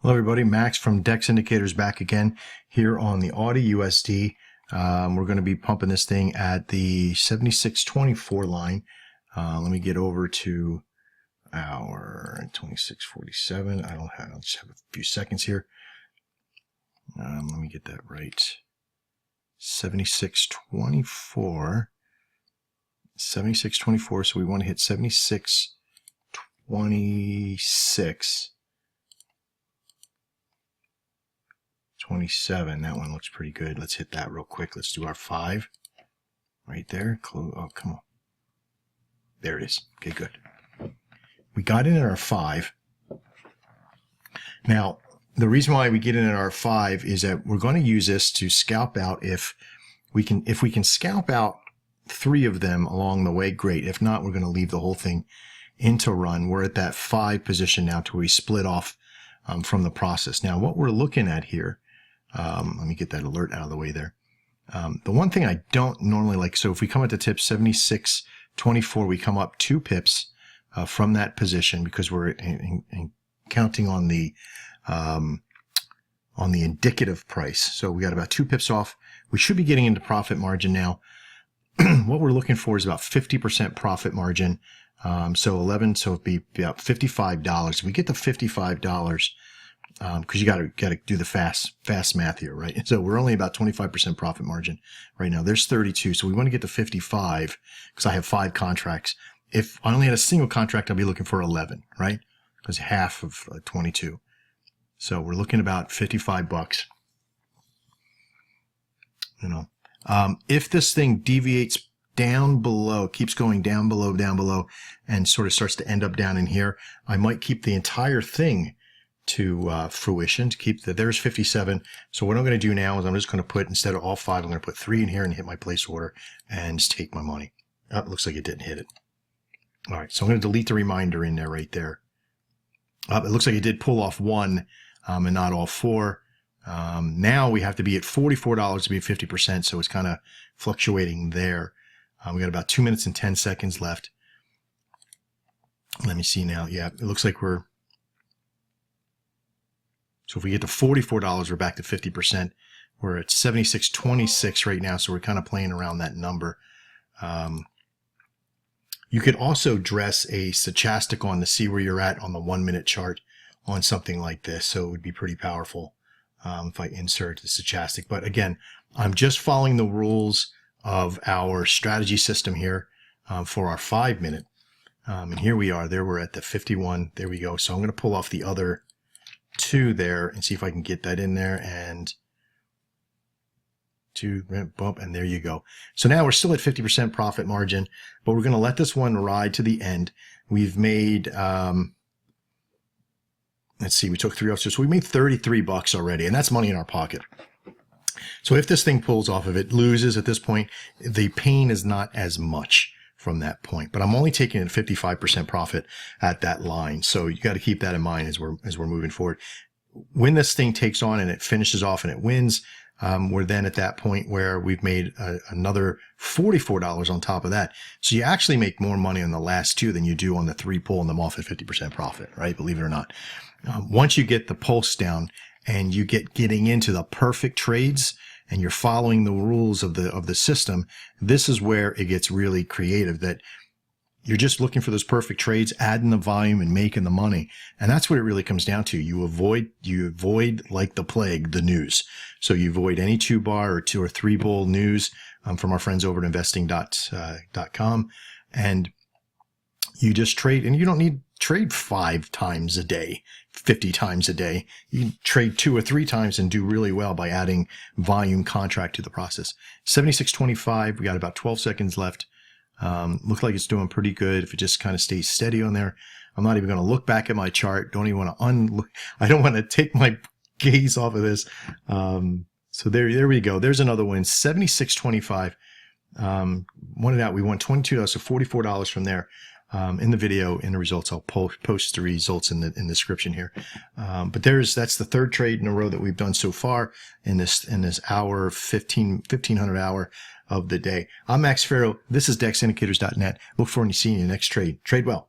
Hello everybody, Max from Dex Indicators back again here on the Audi USD. We're going to be pumping this thing at the 7624 line. Let me get over to our 2647. I'll just have a few seconds here. Let me get that right. 7624. 7624, so we want to hit 7626. 27, that one looks pretty good. Let's hit that real quick. Let's do our 5 right there. Oh, come on. There it is. Okay, good. We got in at our 5. Now, the reason why we get in at our 5 is that we're going to use this to scalp out if we can scalp out 3 of them along the way, great. If not, we're going to leave the whole thing into run. We're at that 5 position now to where we split off from the process. Now, what we're looking at here, let me get that alert out of the way there. The one thing I don't normally like, so if we come at the tip 7624, we come up 2 pips from that position because we're counting on the indicative price. So we got about 2 pips off. We should be getting into profit margin now. What we're looking for is about 50% profit margin. So 11, so it'd be about $55. If we get to $55, because you got to do the fast math here, right? So we're only about 25% profit margin right now. There's 32, so we want to get to 55 because I have 5 contracts. If I only had a single contract, I'd be looking for 11, right? Because half of 22. So we're looking about $55. You know, if this thing deviates down below, keeps going down below, and sort of starts to end up down in here, I might keep the entire thing to fruition, to keep there's 57. So what I'm going to do now is I'm just going to put, instead of all 5, I'm going to put 3 in here and hit my place order and just take my money. Oh, it looks like it didn't hit it. All right, so I'm going to delete the reminder in there right there. It looks like it did pull off 1 and not all 4. Now we have to be at $44 to be 50%, so it's kind of fluctuating there. We got about 2 minutes and 10 seconds left. Let me see now. Yeah, it looks like so if we get to $44, we're back to 50%. We're at 76.26 right now, so we're kind of playing around that number. You could also dress a stochastic on to see where you're at on the 1-minute chart on something like this, so it would be pretty powerful if I insert the stochastic. But again, I'm just following the rules of our strategy system here for our 5-minute. And here we are. There we're at the 51. There we go. So I'm going to pull off the other 2 there and see if I can get that in there, and 2, bump, and there you go. So now we're still at 50% profit margin, but we're going to let this one ride to the end. We've made, let's see, we took 3 off, so we made $33 already, and that's money in our pocket. So if this thing pulls off of it, loses at this point, the pain is not as much from that point. But I'm only taking a 55% profit at that line. So you got to keep that in mind as we're moving forward. When this thing takes on and it finishes off and it wins, we're then at that point where we've made another $44 on top of that. So you actually make more money on the last 2 than you do on the 3 pulling them off at 50% profit, right? Believe it or not. Once you get the pulse down and you getting into the perfect trades, and you're following the rules of the system, this is where it gets really creative, that you're just looking for those perfect trades, adding the volume and making the money. And that's what it really comes down to. You avoid like the plague, the news. So you avoid any 2-bar or 2 or 3 bull news from our friends over at investing.com. And you just trade, and you don't need trade 5 times a day, 50 times a day. You can trade 2 or 3 times and do really well by adding volume contract to the process. 76.25, we got about 12 seconds left. Looks like it's doing pretty good if it just kind of stays steady on there. I'm not even going to look back at my chart. Don't even want to I don't want to take my gaze off of this. So there we go. There's another one, 76.25. Won it out. We won $22, so $44 from there. In the video, in the results, I'll post the results in the description here. But that's the 3rd trade in a row that we've done so far in this hour, 1500 hour of the day. I'm Max Farrow. This is DexIndicators.net. Look forward to seeing you next trade. Trade well.